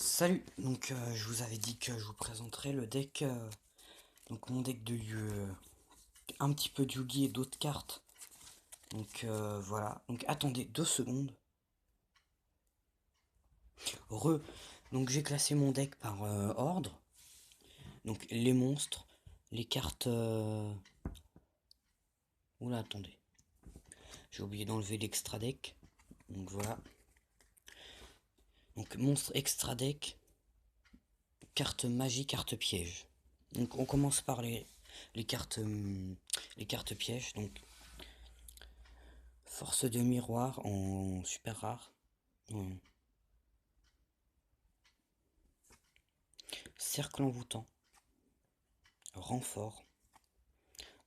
Salut, donc je vous avais dit que je vous présenterais le deck, donc mon deck de un petit peu de Yugi et d'autres cartes. Donc voilà, donc attendez 2 secondes. Donc j'ai classé mon deck par ordre. Donc les monstres, les cartes. Oula, attendez, j'ai oublié d'enlever l'extra deck. Donc voilà. Donc monstre extra deck, carte magie, carte piège. Donc on commence par les cartes, les cartes pièges. Donc force de miroir en super rare. Ouais. Cercle envoûtant. Renfort.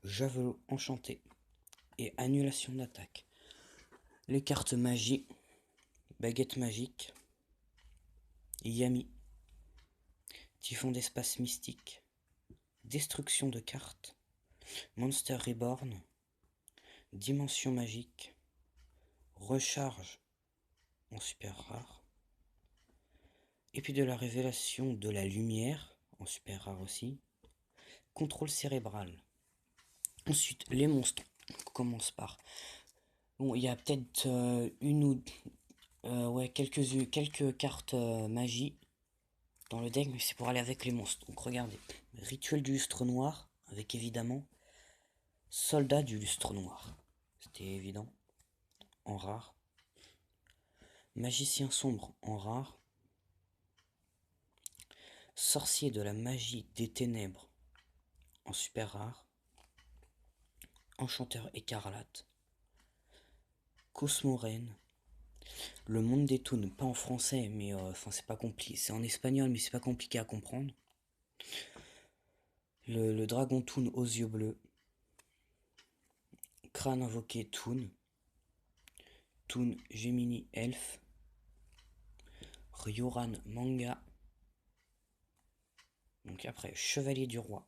Javelot enchanté. Et annulation d'attaque. Les cartes magie. Baguette magique. Yami. Typhon d'espace mystique. Destruction de cartes. Monster Reborn. Dimension magique. Recharge en super rare. Et puis de la révélation de la lumière en super rare aussi. Contrôle cérébral. Ensuite, les monstres. On commence par. Bon, il y a peut-être une ou ouais, quelques cartes magie dans le deck, mais c'est pour aller avec les monstres. Donc regardez. Rituel du lustre noir, avec évidemment Soldat du lustre noir. C'était évident. En rare. Magicien sombre en rare. Sorcier de la magie des ténèbres en super rare. Enchanteur écarlate. Cosmorène. Le monde des toons, pas en français, mais enfin c'est pas compliqué. C'est en espagnol, mais c'est pas compliqué à comprendre. Le dragon toon aux yeux bleus. Crâne invoqué toon. Toon Gemini Elf. Ryoran Manga. Donc après, Chevalier du Roi.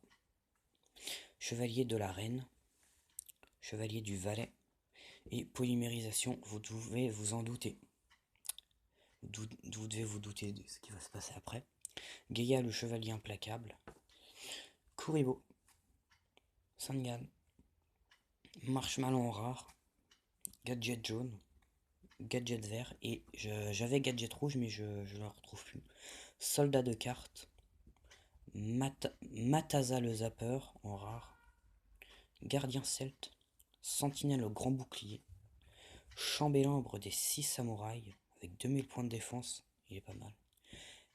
Chevalier de la Reine. Chevalier du Valet. Et polymérisation, vous devez vous en douter. Vous devez vous douter de ce qui va se passer après. Gaïa le Chevalier implacable. Kuribo. Sangan. Marshmallow en rare. Gadget jaune. Gadget vert. Et j'avais gadget rouge, mais je ne le retrouve plus. Soldat de cartes. Mataza le Zapper en rare. Gardien celte. Sentinelle au grand bouclier. Chambellambre des 6 samouraïs avec 2000 points de défense. Il est pas mal.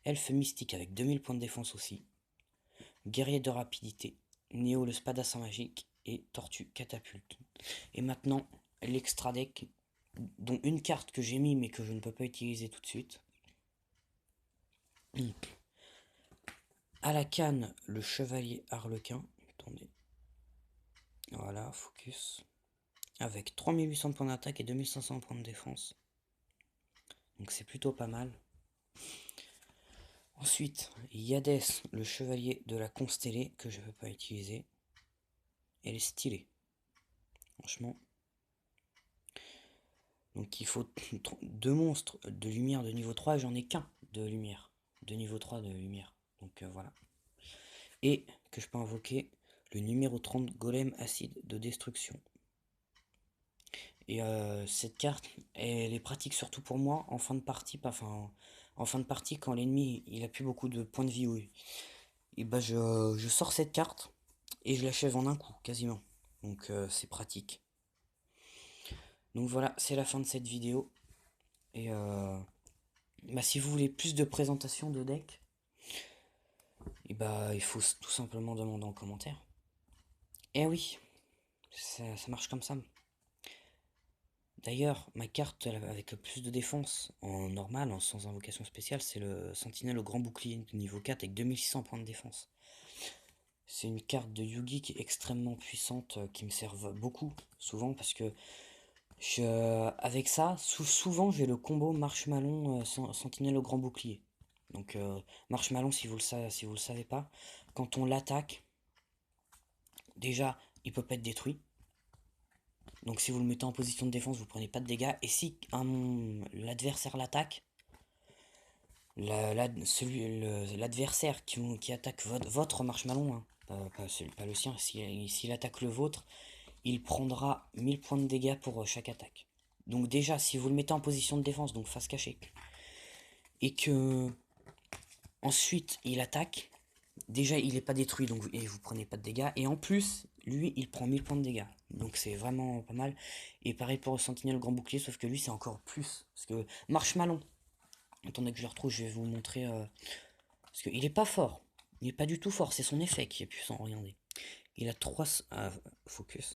Elfe mystique avec 2000 points de défense aussi. Guerrier de rapidité. Néo le spadassin magique. Et Tortue catapulte. Et maintenant, l'extra deck, dont une carte que j'ai mis mais que je ne peux pas utiliser tout de suite. À la canne, le chevalier harlequin. Attendez. Voilà, focus. Avec 3800 points d'attaque et 2500 points de défense. Donc c'est plutôt pas mal. Ensuite, Yadès, le chevalier de la constellée, que je ne peux pas utiliser. Elle est stylée. Franchement. Donc il faut 2 monstres de lumière de niveau 3 et j'en ai qu'un de lumière. De niveau 3 de lumière. Donc voilà. Et que je peux invoquer le numéro 30 golem acide de destruction. Et cette carte, elle est pratique surtout pour moi en fin de partie, enfin en fin de partie quand l'ennemi il a plus beaucoup de points de vie. Oui. Et bah je sors cette carte et je l'achève en un coup quasiment. Donc c'est pratique. Donc voilà, c'est la fin de cette vidéo. Et bah, si vous voulez plus de présentation de deck, et bah il faut tout simplement demander en commentaire. Eh oui, ça marche comme ça. D'ailleurs, ma carte avec le plus de défense en normal, sans invocation spéciale, c'est le Sentinelle au grand bouclier de niveau 4 avec 2600 points de défense. C'est une carte de Yugi qui est extrêmement puissante, qui me sert beaucoup, souvent, parce que avec ça, souvent j'ai le combo Marshmallow Sentinelle au grand bouclier. Donc Marshmallow, si vous le savez pas, quand on l'attaque, déjà, il peut pas être détruit. Donc si vous le mettez en position de défense, vous prenez pas de dégâts. Et si l'adversaire l'attaque, l'adversaire qui attaque votre marshmallow, hein, pas le sien, s'il attaque le vôtre, il prendra 1000 points de dégâts pour chaque attaque. Donc déjà, si vous le mettez en position de défense, donc face cachée, et que ensuite il attaque, déjà il n'est pas détruit, donc et vous prenez pas de dégâts, et en plus, lui, il prend 1000 points de dégâts. Donc c'est vraiment pas mal. Et pareil pour le sentinelle grand bouclier, sauf que lui c'est encore plus. Parce que Marshmallow, attendez que je le retrouve, je vais vous montrer. Parce qu'il est pas fort. Il est pas du tout fort, c'est son effet qui est puissant, regardez. Il a 3... focus.